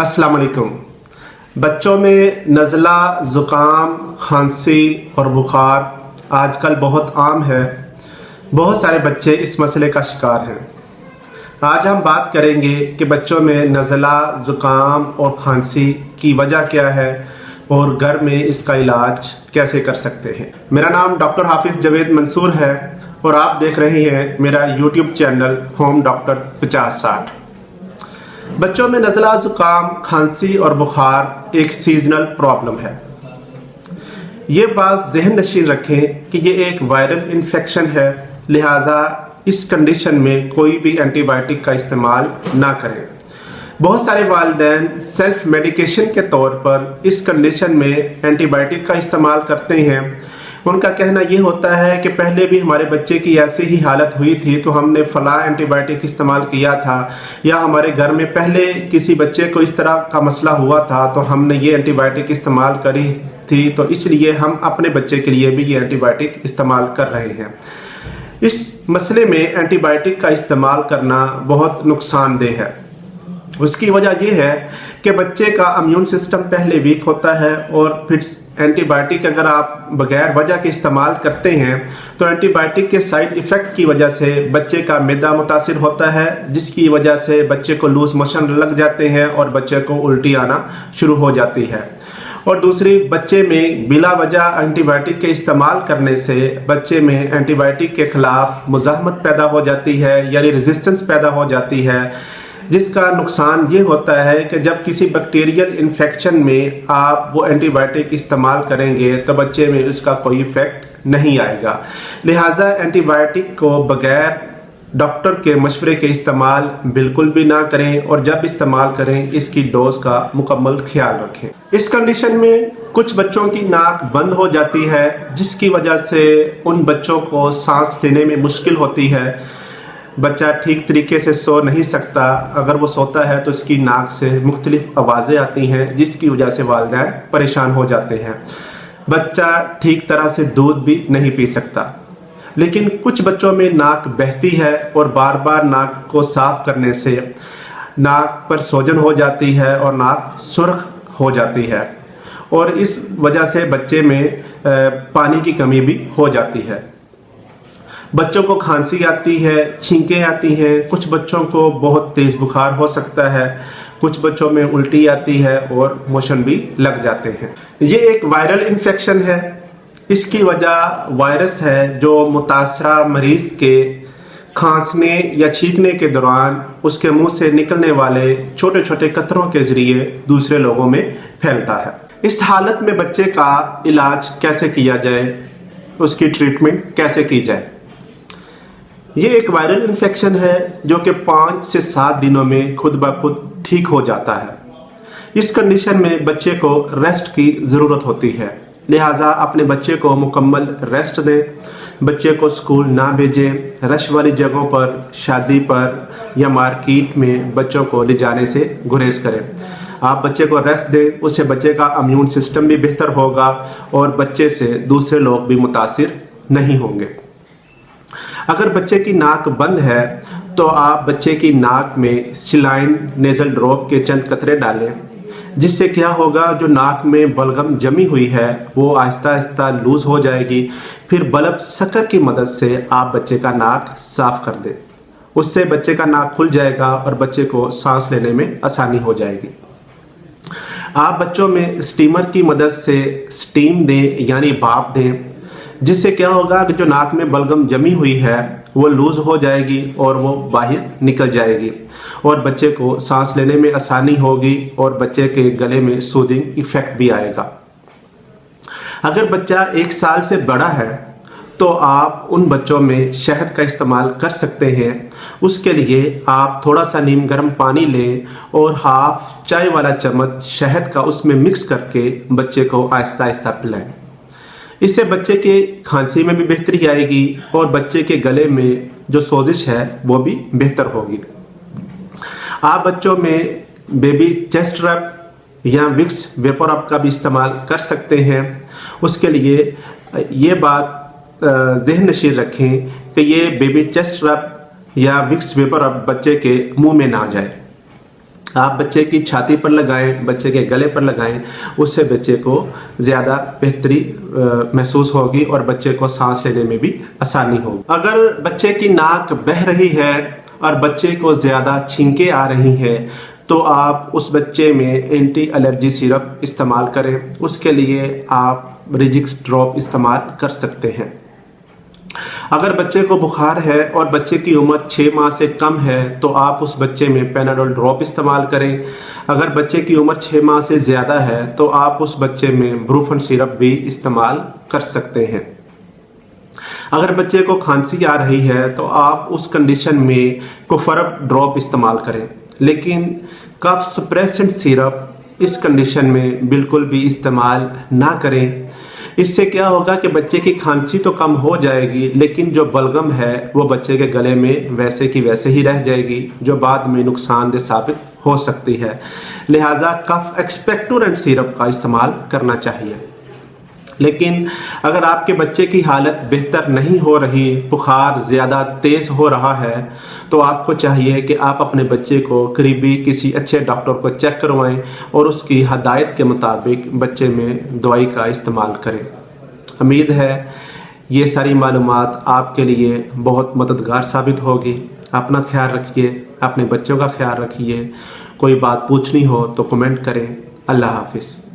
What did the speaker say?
अस्सलाम वालेकुम। बच्चों में नज़ला, ज़ुकाम, खांसी और बुखार आजकल बहुत आम है। बहुत सारे बच्चे इस मसले का शिकार हैं। आज हम बात करेंगे कि बच्चों में नज़ला, ज़ुकाम और खांसी की वजह क्या है और घर में इसका इलाज कैसे कर सकते हैं। मेरा नाम डॉक्टर हाफिज़ जवेद मंसूर है और आप देख रहे हैं मेरा यूट्यूब चैनल होम डॉक्टर 50-60। बच्चों में नज़ला, ज़ुकाम, खांसी और बुखार एक सीजनल प्रॉब्लम है। ये बात ज़हन नशीन रखें कि ये एक वायरल इन्फेक्शन है, लिहाजा इस कंडीशन में कोई भी एंटीबायोटिक का इस्तेमाल ना करें। बहुत सारे वालिदैन सेल्फ मेडिकेशन के तौर पर इस कंडीशन में एंटीबायोटिक का इस्तेमाल करते हैं। उनका कहना ये होता है कि पहले भी हमारे बच्चे की ऐसी ही हालत हुई थी तो हमने फलां एंटीबायोटिक इस्तेमाल किया था, या हमारे घर में पहले किसी बच्चे को इस तरह का मसला हुआ था तो हमने ये एंटीबायोटिक इस्तेमाल करी थी, तो इसलिए हम अपने बच्चे के लिए भी ये एंटीबायोटिक इस्तेमाल कर रहे हैं। इस मसले में एंटीबायोटिक का इस्तेमाल करना बहुत नुकसानदेह है। उसकी वजह यह है कि बच्चे का इम्यून सिस्टम पहले वीक होता है और फिर एंटीबायोटिक अगर आप बगैर वजह के इस्तेमाल करते हैं तो एंटीबायोटिक के साइड इफ़ेक्ट की वजह से बच्चे का मैदा मुतासिर होता है, जिसकी वजह से बच्चे को लूज मोशन लग जाते हैं और बच्चे को उल्टी आना शुरू हो जाती है। और दूसरी, बच्चे में बिला वजह एंटीबायोटिक के इस्तेमाल करने से बच्चे में एंटीबायोटिक के ख़िलाफ़ मुज़ाहमत पैदा हो जाती है, यानी रेजिस्टेंस पैदा हो जाती है, जिसका नुकसान ये होता है कि जब किसी बैक्टीरियल इन्फेक्शन में आप वो एंटीबायोटिक इस्तेमाल करेंगे तो बच्चे में उसका कोई इफ़ेक्ट नहीं आएगा। लिहाजा एंटीबायोटिक को बगैर डॉक्टर के मशवरे के इस्तेमाल बिल्कुल भी ना करें, और जब इस्तेमाल करें इसकी डोज का मुकम्मल ख्याल रखें। इस कंडीशन में कुछ बच्चों की नाक बंद हो जाती है, जिसकी वजह से उन बच्चों को सांस लेने में मुश्किल होती है। बच्चा ठीक तरीके से सो नहीं सकता, अगर वो सोता है तो इसकी नाक से मुख्तलिफ आवाज़ें आती हैं, जिसकी वजह से वालिदैन परेशान हो जाते हैं। बच्चा ठीक तरह से दूध भी नहीं पी सकता। लेकिन कुछ बच्चों में नाक बहती है और बार बार नाक को साफ करने से नाक पर सोजन हो जाती है और नाक सुर्ख हो जाती है, और इस वजह से बच्चे में पानी की कमी भी हो जाती है। बच्चों को खांसी आती है, छींकें आती हैं, कुछ बच्चों को बहुत तेज़ बुखार हो सकता है, कुछ बच्चों में उल्टी आती है और मोशन भी लग जाते हैं। ये एक वायरल इन्फेक्शन है। इसकी वजह वायरस है जो मुतासरा मरीज़ के खांसने या छींकने के दौरान उसके मुंह से निकलने वाले छोटे छोटे कतरों के ज़रिए दूसरे लोगों में फैलता है। इस हालत में बच्चे का इलाज कैसे किया जाए, उसकी ट्रीटमेंट कैसे की जाए। ये एक वायरल इन्फेक्शन है जो कि 5 से 7 दिनों में खुद ब खुद ठीक हो जाता है। इस कंडीशन में बच्चे को रेस्ट की ज़रूरत होती है, लिहाजा अपने बच्चे को मुकम्मल रेस्ट दें। बच्चे को स्कूल ना भेजें। रश वाली जगहों पर, शादी पर या मार्केट में बच्चों को ले जाने से गुरेज करें। आप बच्चे को रेस्ट दें, उससे बच्चे का इम्यून सिस्टम भी बेहतर होगा और बच्चे से दूसरे लोग भी मुतासिर नहीं होंगे। अगर बच्चे की नाक बंद है तो आप बच्चे की नाक में सिलाइन नेज़ल ड्रॉप के चंद कतरे डालें, जिससे क्या होगा, जो नाक में बलगम जमी हुई है वो आहिस्ता आहिस्ता लूज़ हो जाएगी। फिर बल्ब सकर की मदद से आप बच्चे का नाक साफ कर दें, उससे बच्चे का नाक खुल जाएगा और बच्चे को सांस लेने में आसानी हो जाएगी। आप बच्चों में स्टीमर की मदद से स्टीम दें, यानी भाप दें, जिससे क्या होगा कि जो नाक में बलगम जमी हुई है वो लूज हो जाएगी और वो बाहर निकल जाएगी और बच्चे को सांस लेने में आसानी होगी और बच्चे के गले में सूदिंग इफेक्ट भी आएगा। अगर बच्चा 1 साल से बड़ा है तो आप उन बच्चों में शहद का इस्तेमाल कर सकते हैं। उसके लिए आप थोड़ा सा नीम गर्म पानी लें और हाफ चाय वाला चम्मच शहद का उसमें मिक्स करके बच्चे को आहिस्ता आहिस्ता पिलाएं। इससे बच्चे के खांसी में भी बेहतरी आएगी और बच्चे के गले में जो सोजिश है वो भी बेहतर होगी। आप बच्चों में बेबी चेस्ट रब या विक्स वेपर रब का भी इस्तेमाल कर सकते हैं। उसके लिए ये बात ज़हन नशीन रखें कि ये बेबी चेस्ट रब या विक्स वेपर रब बच्चे के मुंह में ना जाए। आप बच्चे की छाती पर लगाएं, बच्चे के गले पर लगाएं, उससे बच्चे को ज़्यादा बेहतरी महसूस होगी और बच्चे को सांस लेने में भी आसानी होगी। अगर बच्चे की नाक बह रही है और बच्चे को ज़्यादा छींकें आ रही हैं तो आप उस बच्चे में एंटी एलर्जी सिरप इस्तेमाल करें। उसके लिए आप रिजिक्स ड्रॉप इस्तेमाल कर सकते हैं। अगर बच्चे को बुखार है और बच्चे की उम्र 6 माह से कम है तो आप उस बच्चे में पैनाडोल ड्रॉप इस्तेमाल करें। अगर बच्चे की उम्र 6 माह से ज़्यादा है तो आप उस बच्चे में ब्रूफन सिरप भी इस्तेमाल कर सकते हैं। अगर बच्चे को खांसी आ रही है तो आप उस कंडीशन में कोफरब ड्रॉप इस्तेमाल करें, लेकिन कफ सप्रेसेंट सिरप इस कंडीशन में बिल्कुल भी इस्तेमाल ना करें। इससे क्या होगा कि बच्चे की खांसी तो कम हो जाएगी, लेकिन जो बलगम है वो बच्चे के गले में वैसे की वैसे ही रह जाएगी, जो बाद में नुकसानदेह साबित हो सकती है। लिहाजा कफ एक्सपेक्टोरेंट सिरप का इस्तेमाल करना चाहिए। लेकिन अगर आपके बच्चे की हालत बेहतर नहीं हो रही, बुखार ज़्यादा तेज़ हो रहा है, तो आपको चाहिए कि आप अपने बच्चे को करीबी किसी अच्छे डॉक्टर को चेक करवाएं और उसकी हदायत के मुताबिक बच्चे में दवाई का इस्तेमाल करें। उम्मीद है ये सारी मालूमात आपके लिए बहुत मददगार साबित होगी। अपना ख्याल रखिए, अपने बच्चों का ख्याल रखिए। कोई बात पूछनी हो तो कमेंट करें। अल्लाह हाफिज़।